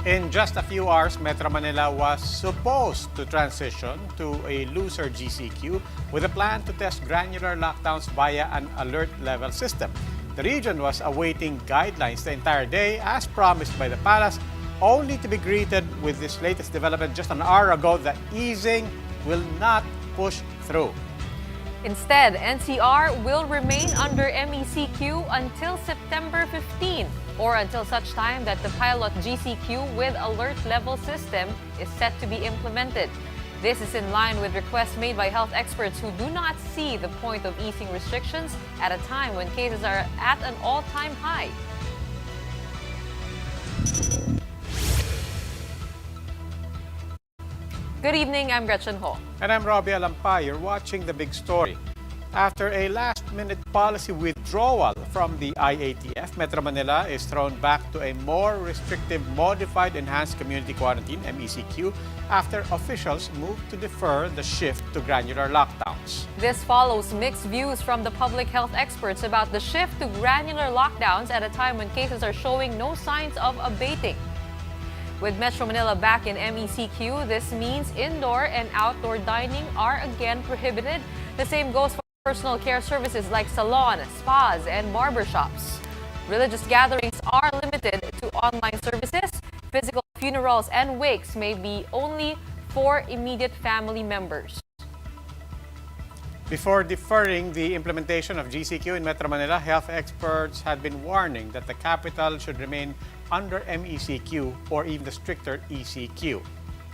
In just a few hours, Metro Manila was supposed to transition to a looser GCQ with a plan to test granular lockdowns via an alert level system. The region was awaiting guidelines the entire day as promised by the palace, only to be greeted with this latest development just an hour ago that easing will not push through. Instead, NCR will remain under MECQ until September 15 or until such time that the pilot GCQ with alert level system is set to be implemented. This is in line with requests made by health experts who do not see the point of easing restrictions at a time when cases are at an all-time high. Good evening, I'm Gretchen Ho. And I'm Robbie Alampa. You're watching The Big Story. After a last-minute policy withdrawal from the IATF, Metro Manila is thrown back to a more restrictive Modified Enhanced Community Quarantine, MECQ, after officials moved to defer the shift to granular lockdowns. This follows mixed views from the public health experts about the shift to granular lockdowns at a time when cases are showing no signs of abating. With Metro Manila back in MECQ, this means indoor and outdoor dining are again prohibited. The same goes for personal care services like salon, spas, and barbershops. Religious gatherings are limited to online services. Physical funerals and wakes may be only for immediate family members. Before deferring the implementation of GCQ in Metro Manila, health experts had been warning that the capital should remain under MECQ or even the stricter ECQ.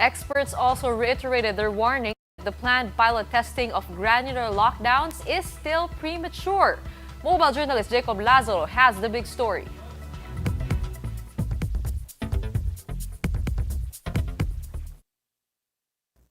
Experts also reiterated their warning that the planned pilot testing of granular lockdowns is still premature. Mobile journalist Jacob Lazaro has the big story.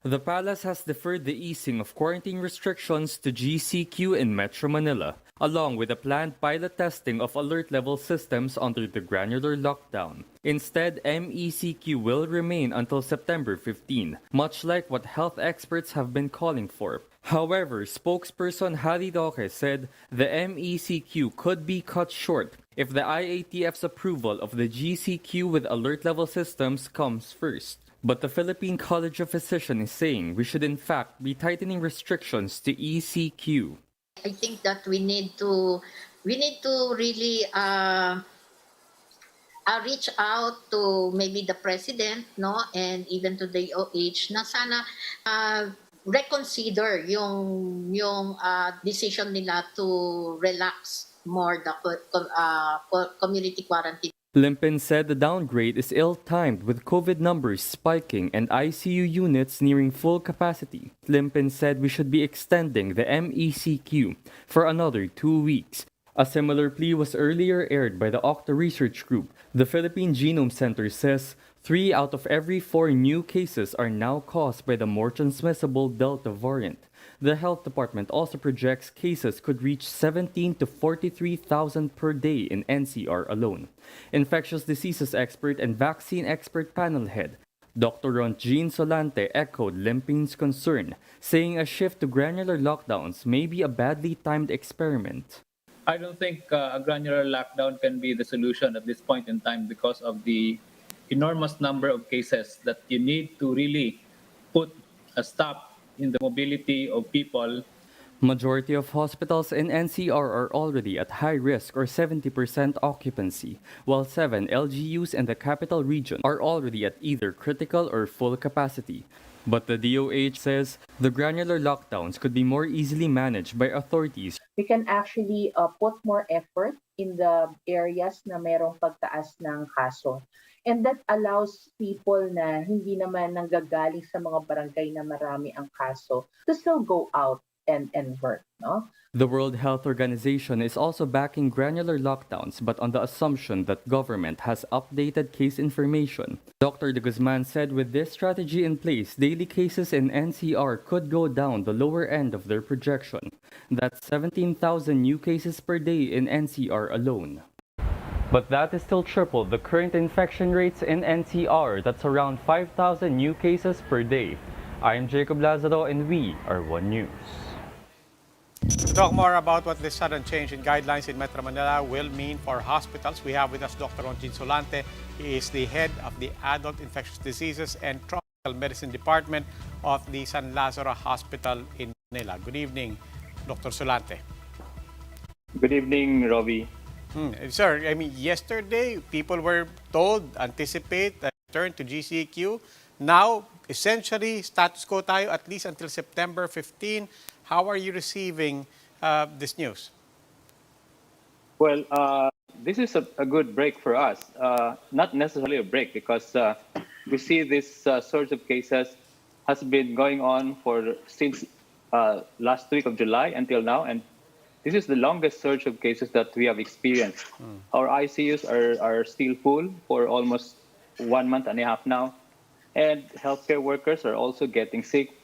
The palace has deferred the easing of quarantine restrictions to GCQ in Metro Manila, along with a planned pilot testing of alert level systems under the granular lockdown. Instead, MECQ will remain until September 15, much like what health experts have been calling for. However, spokesperson Harry Roque said the MECQ could be cut short if the IATF's approval of the GCQ with alert level systems comes first. But the Philippine College of Physicians is saying we should in fact be tightening restrictions to ECQ. I think that we need to really reach out to maybe the president, no, and even to the OH na sana reconsider yung decision nila to relax more the community quarantine. Limpin said the downgrade is ill-timed with COVID numbers spiking and ICU units nearing full capacity. Limpin said we should be extending the MECQ for another 2 weeks. A similar plea was earlier aired by the Octa Research Group. The Philippine Genome Center says 3 out of every 4 new cases are now caused by the more transmissible Delta variant. The health department also projects cases could reach 17 to 43,000 per day in NCR alone. Infectious diseases expert and vaccine expert panel head Dr. Jean Solante echoed Limpin's concern, saying a shift to granular lockdowns may be a badly timed experiment. I don't think a granular lockdown can be the solution at this point in time because of the enormous number of cases that you need to really put a stop in the mobility of people. Majority of hospitals in NCR are already at high risk or 70% occupancy, while 7 LGUs in the capital region are already at either critical or full capacity. But the DOH says the granular lockdowns could be more easily managed by authorities. We can actually put more effort in the areas na merong pagtaas ng kaso. And that allows people na hindi naman nanggagaling sa mga barangay na marami ang kaso to still go out and work, no? The World Health Organization is also backing granular lockdowns, but on the assumption that government has updated case information. Dr. De Guzman said with this strategy in place, daily cases in NCR could go down the lower end of their projection. That's 17,000 new cases per day in NCR alone. But that is still triple the current infection rates in NCR. That's around 5,000 new cases per day. I'm Jacob Lazaro and we are One News. To talk more about what this sudden change in guidelines in Metro Manila will mean for hospitals, we have with us Dr. Ronjin Solante. He is the head of the Adult Infectious Diseases and Tropical Medicine Department of the San Lazaro Hospital in Manila. Good evening, Dr. Solante. Good evening, Robbie. Sir, I mean, yesterday people were told, anticipate a return to GCQ. Now, essentially, status quo tayo at least until September 15. How are you receiving this news? Well, this is a good break for us. Not necessarily a break because we see this surge of cases has been going on since last week of July until now, and this is the longest surge of cases that we have experienced. Our ICUs are still full for almost 1 month and a half now, and healthcare workers are also getting sick.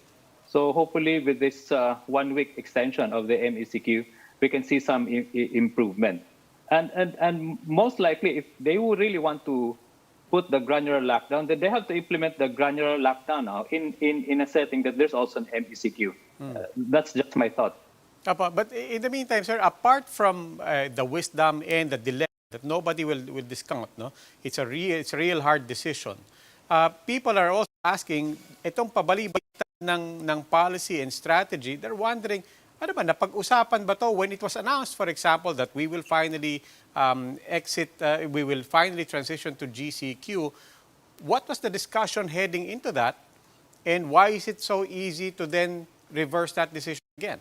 So hopefully with this 1 week extension of the MECQ, we can see some improvement. And most likely, if they would really want to put the granular lockdown, then they have to implement the granular lockdown now in a setting that there's also an MECQ. That's just my thought. But in the meantime, sir, apart from the wisdom and the delay that nobody will discount, no, it's a real hard decision. People are also asking, itong pabaliban ng policy and strategy, they're wondering, ano ba, napag-usapan ba to when it was announced, for example, that we will finally we will finally transition to GCQ. What was the discussion heading into that, and why is it so easy to then reverse that decision again?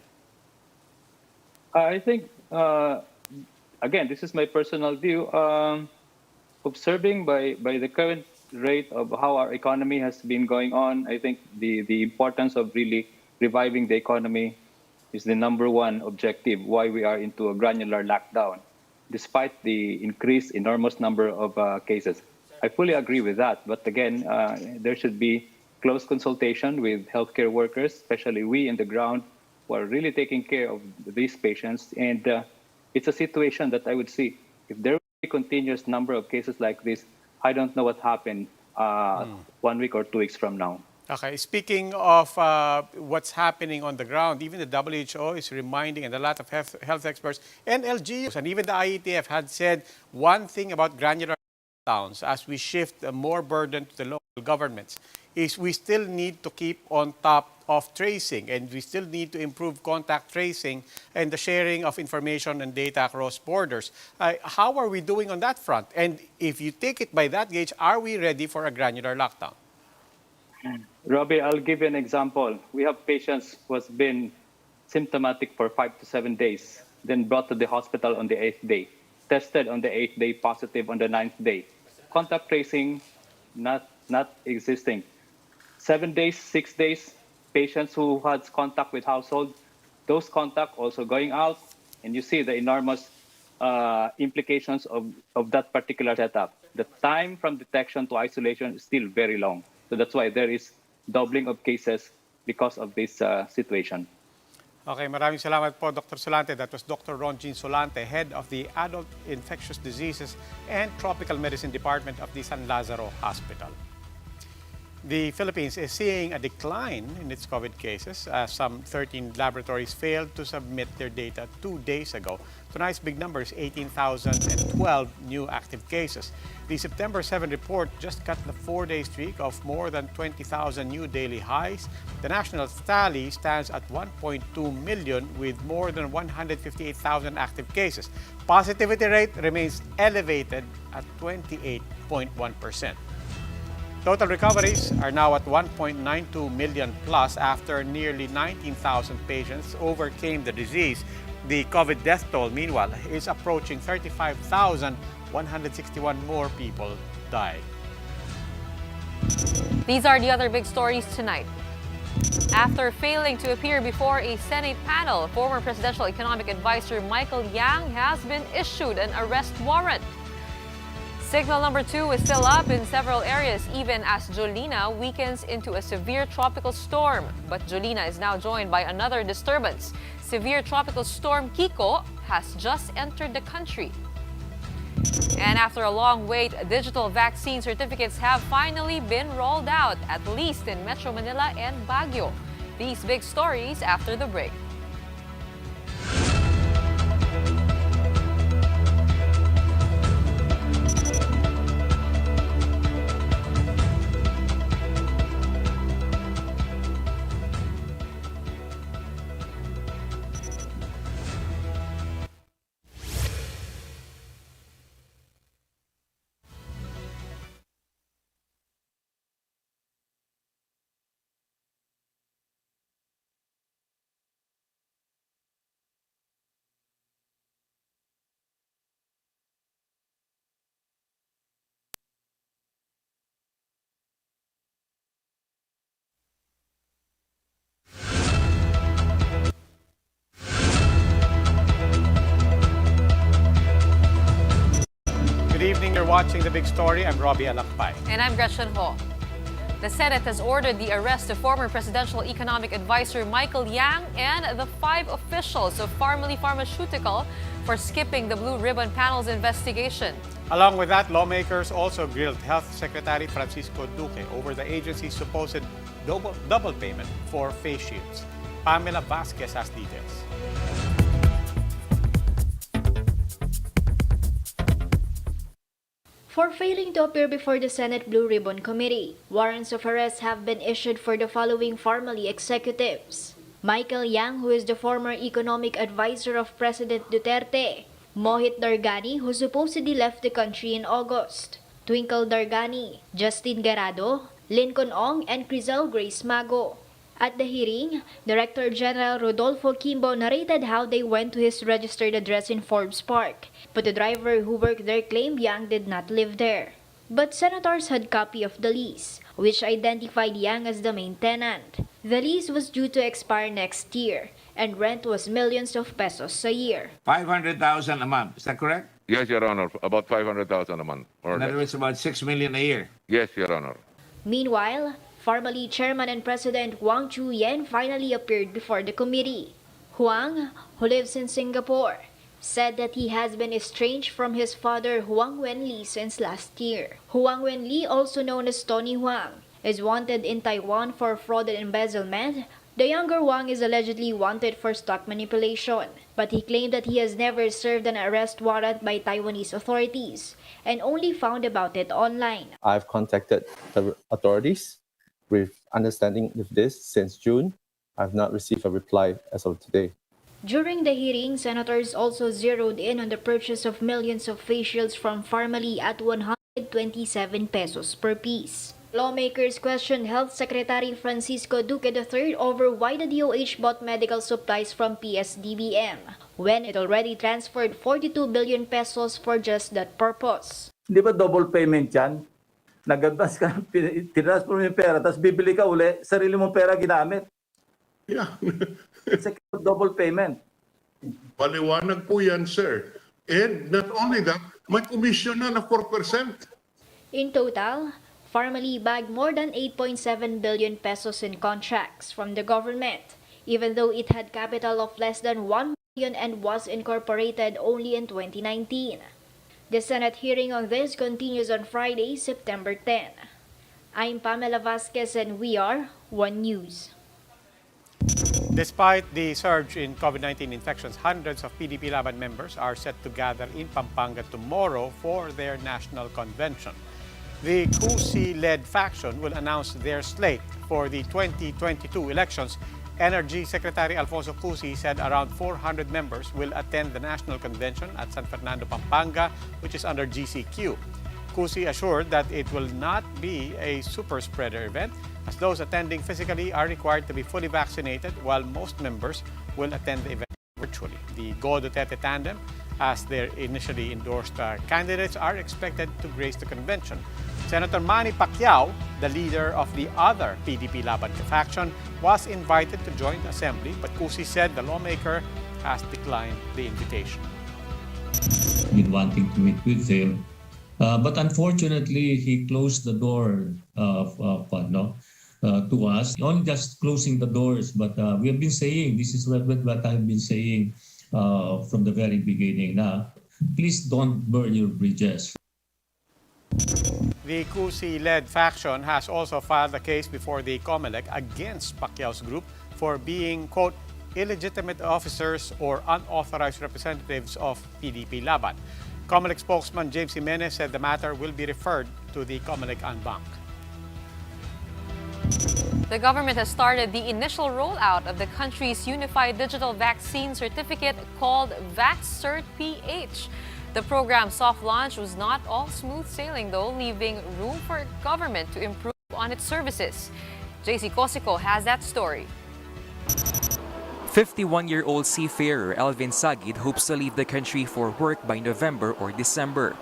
I think, again, this is my personal view. Observing by the current rate of how our economy has been going on, I think the importance of really reviving the economy is the number one objective why we are into a granular lockdown, despite the increased enormous number of cases. I fully agree with that. But again, there should be close consultation with healthcare workers, especially we in the ground, who are really taking care of these patients. And it's a situation that I would see. If there will be a continuous number of cases like this, I don't know what happened 1 week or 2 weeks from now. Okay, speaking of what's happening on the ground, even the WHO is reminding, and a lot of health experts and LGUs and even the IATF had said one thing about granular lockdowns as we shift more burden to the local governments is we still need to keep on top of tracing, and we still need to improve contact tracing and the sharing of information and data across borders. How are we doing on that front? And if you take it by that gauge, are we ready for a granular lockdown? Robbie, I'll give you an example. We have patients who has been symptomatic for 5 to 7 days, then brought to the hospital on the 8th day, tested on the 8th day, positive on the 9th day. Contact tracing, not existing. 7 days, 6 days, patients who had contact with household, those contact also going out, and you see the enormous implications of that particular setup. The time from detection to isolation is still very long. So that's why there is doubling of cases because of this situation. Okay, maraming salamat po, Dr. Solante. That was Dr. Ronjin Solante, head of the Adult Infectious Diseases and Tropical Medicine Department of the San Lazaro Hospital. The Philippines is seeing a decline in its COVID cases as some 13 laboratories failed to submit their data 2 days ago. Tonight's big number is 18,012 new active cases. The September 7 report just cut the 4-day streak of more than 20,000 new daily highs. The national tally stands at 1.2 million with more than 158,000 active cases. Positivity rate remains elevated at 28.1%. Total recoveries are now at 1.92 million plus after nearly 19,000 patients overcame the disease. The COVID death toll, meanwhile, is approaching 35,161 more people died. These are the other big stories tonight. After failing to appear before a Senate panel, former Presidential Economic Advisor Michael Yang has been issued an arrest warrant. Signal number 2 is still up in several areas, even as Jolina weakens into a severe tropical storm. But Jolina is now joined by another disturbance. Severe tropical storm Kiko has just entered the country. And after a long wait, digital vaccine certificates have finally been rolled out, at least in Metro Manila and Baguio. These big stories after the break. watching The Big Story. I'm Robbie Alakpay. And I'm Gretchen Ho. The Senate has ordered the arrest of former Presidential Economic Advisor Michael Yang and the 5 officials of Pharmaly Pharmaceutical for skipping the Blue Ribbon Panel's investigation. Along with that, lawmakers also grilled Health Secretary Francisco Duque over the agency's supposed double payment for face shields. Pamela Vasquez has details. For failing to appear before the Senate Blue Ribbon Committee, warrants of arrest have been issued for the following Pharmaly executives: Michael Yang, who is the former economic advisor of President Duterte; Mohit Dargani, who supposedly left the country in August; Twinkle Dargani, Justin Garado, Lincoln Ong, and Crizelle Grace Mago. At the hearing, Director General Rodolfo Kimbo narrated how they went to his registered address in Forbes Park, but the driver who worked there claimed Yang did not live there. But senators had copy of the lease, which identified Yang as the main tenant. The lease was due to expire next year, and rent was millions of pesos a year. 500,000 a month, is that correct? Yes, Your Honor. About 500,000 a month. In other words, about 6 million a year. Yes, Your Honor. Meanwhile, Pharmaly Chairman and President Huang Chu-yen finally appeared before the committee. Huang, who lives in Singapore, said that he has been estranged from his father Huang Wenli since last year. Huang Wenli, also known as Tony Huang, is wanted in Taiwan for fraud and embezzlement. The younger Huang is allegedly wanted for stock manipulation, but he claimed that he has never served an arrest warrant by Taiwanese authorities and only found about it online. I've contacted the authorities with understanding of this since June. I've not received a reply as of today. During the hearing, senators also zeroed in on the purchase of millions of face shields from Pharmaly at 127 pesos per piece. Lawmakers questioned Health Secretary Francisco Duque III over why the DOH bought medical supplies from PSDBM when it already transferred 42 billion pesos for just that purpose. Di ba double payment yan? Nag-advance ka, tinransfer mo yung pera, tapos bibili ka uli, sarili mong pera ginamit. Yeah. It's a double payment. Paliwanag po yan, sir. And not only that, may commission na 4%. In total, Pharmaly bagged more than 8.7 billion pesos in contracts from the government, even though it had capital of less than 1 billion and was incorporated only in 2019. The Senate hearing on this continues on Friday, September 10. I'm Pamela Vasquez and we are One News. Despite the surge in COVID-19 infections, hundreds of PDPLaban members are set to gather in Pampanga tomorrow for their national convention. The CUSI-led faction will announce their slate for the 2022 elections. Energy Secretary Alfonso Cusi said around 400 members will attend the national convention at San Fernando, Pampanga, which is under GCQ. Cusi assured that it will not be a super spreader event, as those attending physically are required to be fully vaccinated, while most members will attend the event virtually. The Go Duterte tandem, as their initially endorsed candidates, are expected to grace the convention. Senator Manny Pacquiao, the leader of the other PDPLaban faction, was invited to join the assembly, but Cusi said the lawmaker has declined the invitation. Been wanting to meet with him, but unfortunately, he closed the door to us. Only just closing the doors, but we have been saying, this is what I've been saying from the very beginning. Now, please don't burn your bridges. The CUSI-led faction has also filed a case before the COMELEC against Pacquiao's group for being, quote, illegitimate officers or unauthorized representatives of PDPLaban. COMELEC spokesman James Jimenez said the matter will be referred to the COMELEC en banc. The government has started the initial rollout of the country's unified digital vaccine certificate called VaxCertPH. The program's soft launch was not all smooth sailing, though, leaving room for government to improve on its services. JC Cosico has that story. 51-year-old seafarer Elvin Sagid hopes to leave the country for work by November or December.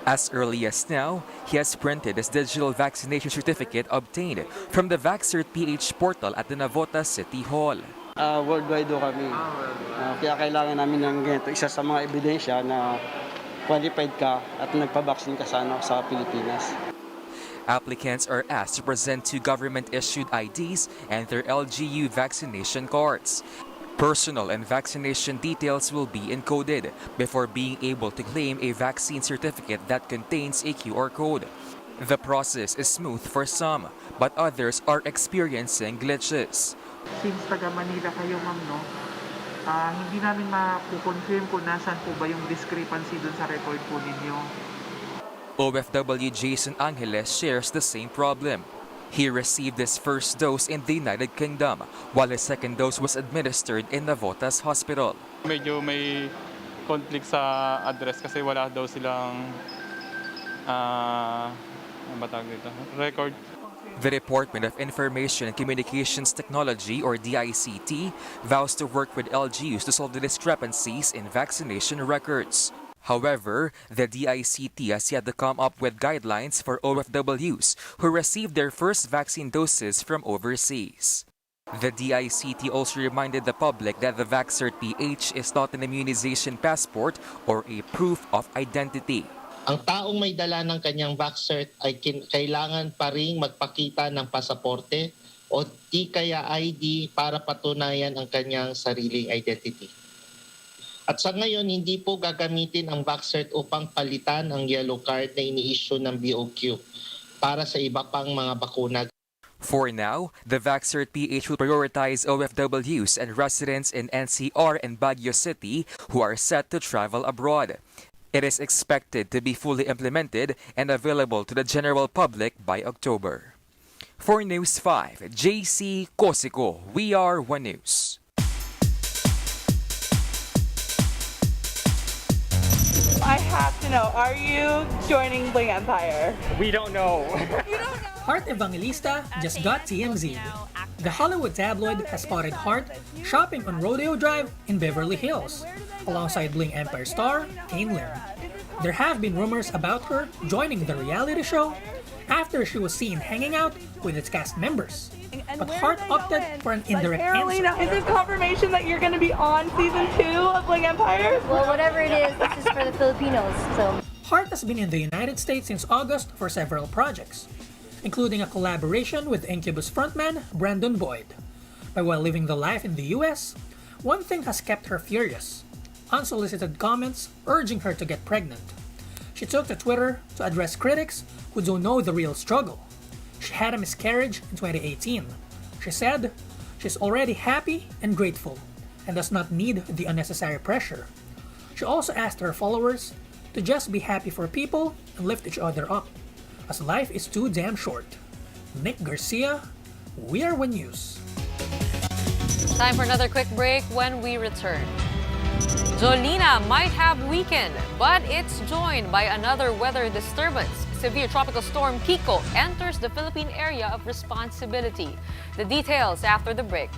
As early as now, he has printed his digital vaccination certificate obtained from the VaxCertPH portal at the Navotas City Hall. Worldwide do kami. Kaya kailangan namin ng ganito. Isa sa mga ebidensya na qualified ka at nagpa-vaccine ka sa Pilipinas. Applicants are asked to present 2 government-issued IDs and their LGU vaccination cards. Personal and vaccination details will be encoded before being able to claim a vaccine certificate that contains a QR code. The process is smooth for some, but others are experiencing glitches. Since taga Manila kayo, ma'am, no? Hindi namin ma-confirm kung nasaan po ba yung discrepancy dun sa record po ninyo. OFW Jason Angeles shares the same problem. He received his first dose in the United Kingdom, while his second dose was administered in Navotas Hospital. Medyo may conflict sa address kasi wala daw silang record. The Department of Information and Communications Technology, or DICT, vows to work with LGUs to solve the discrepancies in vaccination records. However, the DICT has yet to come up with guidelines for OFWs who received their first vaccine doses from overseas. The DICT also reminded the public that the VaxCertPH is not an immunization passport or a proof of identity. Ang taong may dala ng kanyang VaxCert ay kailangan pa ring magpakita ng pasaporte o di kaya ID para patunayan ang kanyang sariling identity. At sa ngayon, hindi po gagamitin ang VaxCert upang palitan ang yellow card na ini-issue ng BOQ para sa iba pang mga bakuna. For now, the VaxCertPH will prioritize OFWs and residents in NCR and Baguio City who are set to travel abroad. It is expected to be fully implemented and available to the general public by October. For News 5, JC Cosico, We Are One News. I have to know, are you joining Bling Empire? We don't know. Hart Evangelista just got TMZ. The Hollywood tabloid has spotted Hart shopping on Rodeo Drive in Beverly Hills, alongside Bling Empire star Kane Lim. There have been rumors about her joining the reality show after she was seen hanging out with its cast members. But Hart opted for an indirect answer. Is it confirmation that you're going to be on season 2 of Bling Empire? Well, whatever it is, this is for the Filipinos. So Hart has been in the United States since August for several projects, including a collaboration with Incubus frontman Brandon Boyd. But while living the life in the US, one thing has kept her furious: unsolicited comments urging her to get pregnant. She took to Twitter to address critics who don't know the real struggle. She had a miscarriage in 2018. She said she's already happy and grateful and does not need the unnecessary pressure. She also asked her followers to just be happy for people and lift each other up, as life is too damn short. Nick Garcia, We Are One News. Time for another quick break. When we return, Jolina might have weakened, but it's joined by another weather disturbance. Severe tropical storm Kiko enters the Philippine area of responsibility. The details after the break.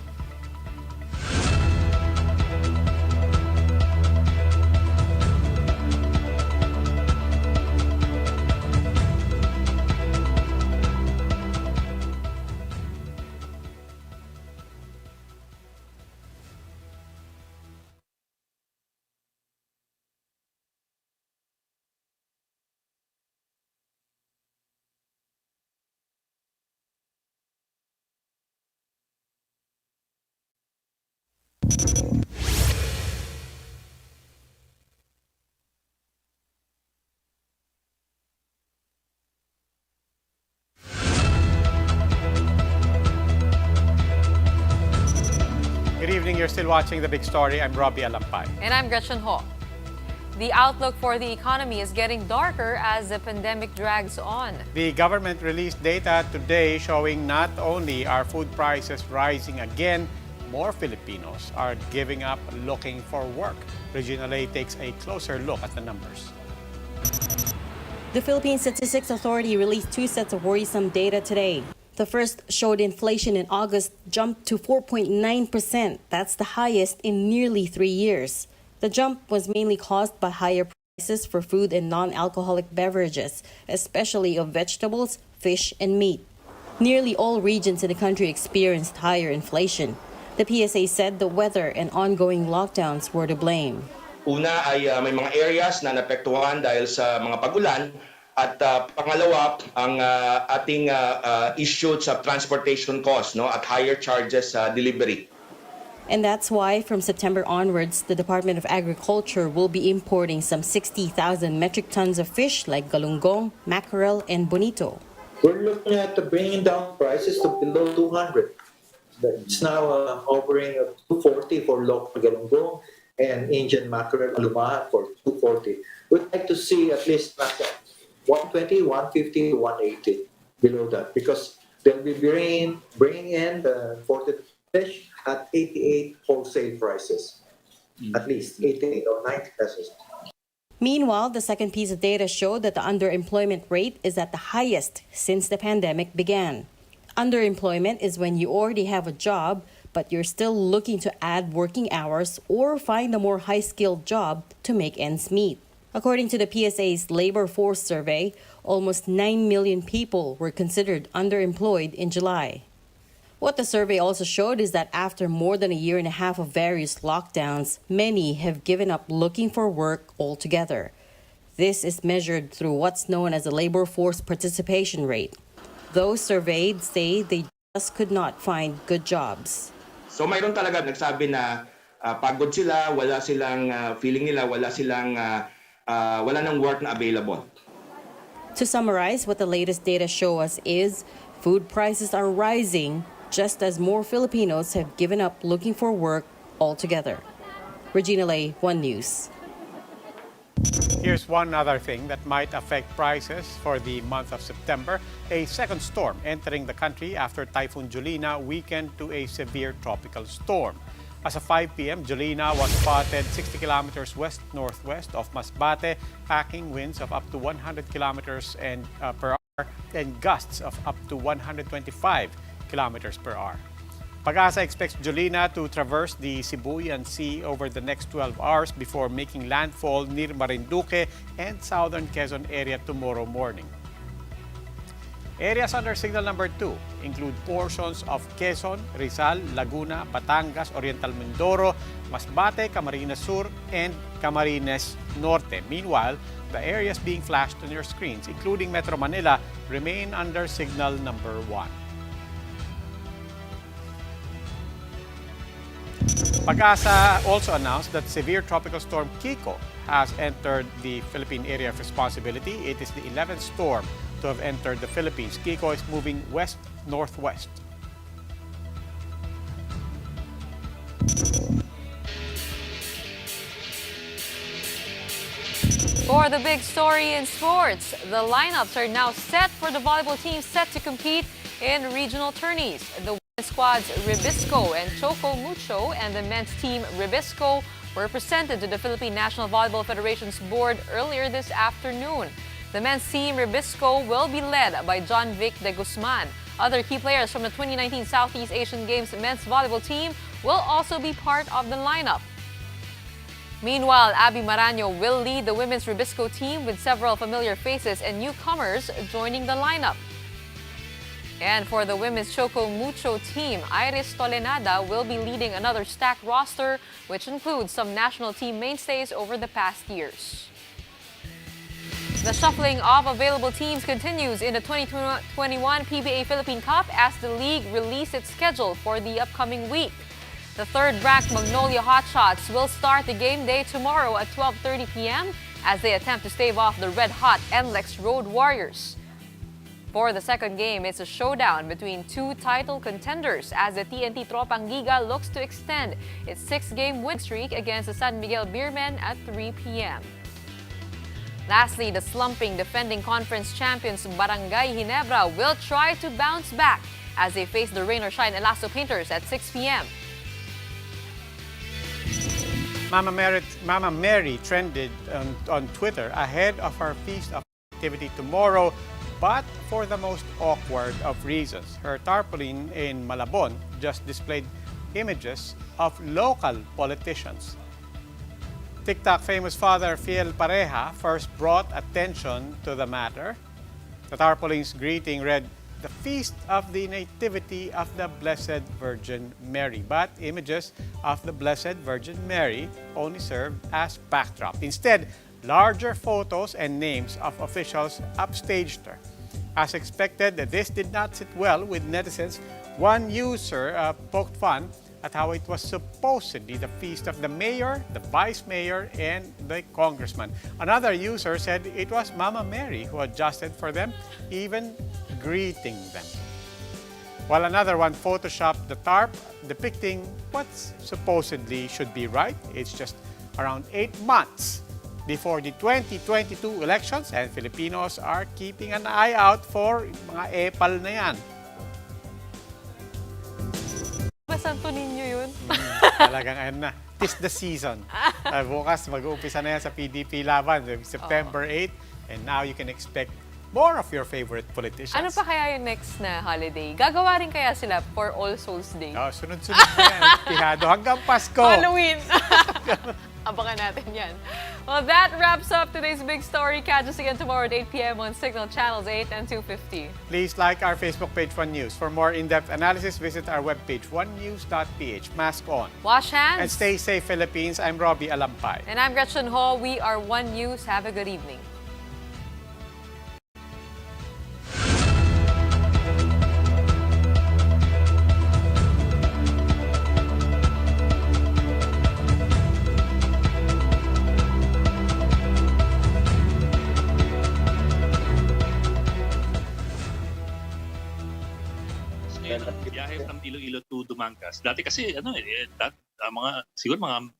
Good evening. You're still watching The Big Story. I'm Robbie Alampay. And I'm Gretchen Ho. The outlook for the economy is getting darker as the pandemic drags on. The government released data today showing not only are food prices rising again, more Filipinos are giving up looking for work. Regional A takes a closer look at the numbers. The Philippine Statistics Authority released 2 sets of worrisome data today. The first showed inflation in August jumped to 4.9%. That's the highest in nearly 3 years. The jump was mainly caused by higher prices for food and non-alcoholic beverages, especially of vegetables, fish, and meat. Nearly all regions in the country experienced higher inflation. The PSA said the weather and ongoing lockdowns were to blame. Una ay may mga areas na naapektuhan dahil sa mga pag-ulan at pangalawa ang ating issued sa transportation cost at higher charges sa delivery. And that's why from September onwards, the Department of Agriculture will be importing some 60,000 metric tons of fish like galunggong, mackerel, and bonito. We're looking at bringing down prices to below 200. It's now hovering at 240 for local galunggong and Indian mackerel alumahan for 240. We'd like to see at least 120, 150, 180 below that because they'll be bringing in the imported fish at 88 wholesale prices, at least 88 or 90 pesos. Meanwhile, the second piece of data showed that the underemployment rate is at the highest since the pandemic began. Underemployment is when you already have a job, but you're still looking to add working hours or find a more high-skilled job to make ends meet. According to the PSA's labor force survey, almost 9 million people were considered underemployed in July. What the survey also showed is that after more than a year and a half of various lockdowns, many have given up looking for work altogether. This is measured through what's known as the labor force participation rate. Those surveyed say they just could not find good jobs. So mayroon talaga nagsabi na pagod sila, wala silang feeling nila, wala nang work na available. To summarize, what the latest data show us is food prices are rising just as more Filipinos have given up looking for work altogether. Regina Lay, One News. Here's one other thing that might affect prices for the month of September. A second storm entering the country after Typhoon Jolina weakened to a severe tropical storm. As of 5 p.m., Jolina was spotted 60 kilometers west-northwest of Masbate, packing winds of up to 100 kilometers per hour and gusts of up to 125 kilometers per hour. Pag-asa expects Jolina to traverse the Sibuyan Sea over the next 12 hours before making landfall near Marinduque and southern Quezon area tomorrow morning. Areas under signal number 2 include portions of Quezon, Rizal, Laguna, Batangas, Oriental Mindoro, Masbate, Camarines Sur, and Camarines Norte. Meanwhile, the areas being flashed on your screens, including Metro Manila, remain under signal number 1. Pag-asa also announced that severe tropical storm Kiko has entered the Philippine area of responsibility. It is the 11th storm to have entered the Philippines. Kiko is moving west-northwest. For the big story in sports, the lineups are now set for the volleyball team set to compete in regional tourneys. The women's squads Ribisco and Choco Mucho and the men's team Ribisco were presented to the Philippine National Volleyball Federation's board earlier this afternoon. The men's team Ribisco will be led by John Vic de Guzman. Other key players from the 2019 Southeast Asian Games men's volleyball team will also be part of the lineup. Meanwhile, Abby Maraño will lead the women's Ribisco team with several familiar faces and newcomers joining the lineup. And for the women's Choco Mucho team, Iris Tolenada will be leading another stacked roster, which includes some national team mainstays over the past years. The shuffling of available teams continues in the 2021 PBA Philippine Cup as the league released its schedule for the upcoming week. The third-ranked Magnolia Hotshots will start the game day tomorrow at 12:30 p.m. as they attempt to stave off the red-hot NLEX Road Warriors. For the second game, it's a showdown between two title contenders as the TNT Tropang Giga looks to extend its 6-game win streak against the San Miguel Beermen at 3 p.m. Lastly, the slumping defending conference champions Barangay Ginebra will try to bounce back as they face the Rain or Shine Elasto Painters at 6 p.m. Mama Mary trended on Twitter ahead of her Feast of activity tomorrow, but for the most awkward of reasons. Her tarpaulin in Malabon just displayed images of local politicians. TikTok famous father Fiel Pareja first brought attention to the matter. The tarpaulin's greeting read, the feast of the Nativity of the Blessed Virgin Mary. But images of the Blessed Virgin Mary only served as backdrop. Instead, larger photos and names of officials upstaged her. As expected, this did not sit well with netizens. One user poked fun at how it was supposedly the feast of the mayor, the vice mayor, and the congressman. Another user said it was Mama Mary who adjusted for them, even greeting them. While another one photoshopped the tarp, depicting what supposedly should be right. It's just around 8 months before the 2022 elections, and Filipinos are keeping an eye out for mga epal na yan. Santo Niño yun. Talagang ayun na. 'Tis the season. Bukas mag-uumpisa na yan sa PDPLaban, September 8. And now you can expect more of your favorite politicians. Ano pa kaya yung next na holiday? Gagawa rin kaya sila for All Souls Day? Oh, sunod-sunod na yan. Pihado hanggang Pasko. Halloween! Abangan natin yan. Well, that wraps up today's big story. Catch us again tomorrow at 8 p.m. on Signal Channels 8 and 250. Please like our Facebook page, One News. For more in-depth analysis, visit our webpage, onenews.ph. Mask on. Wash hands. And stay safe, Philippines. I'm Robbie Alampay. And I'm Gretchen Ho. We are One News. Have a good evening. Biyahe from Iloilo to Dumangkas. Dati kasi siguro mga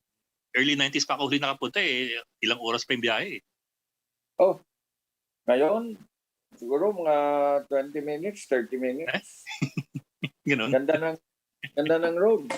early 90s pa ako huli nakapunta ilang oras pa yung biyahe. Oh. Ngayon siguro mga 20 minutes, 30 minutes. Ganun. Ganda ng road.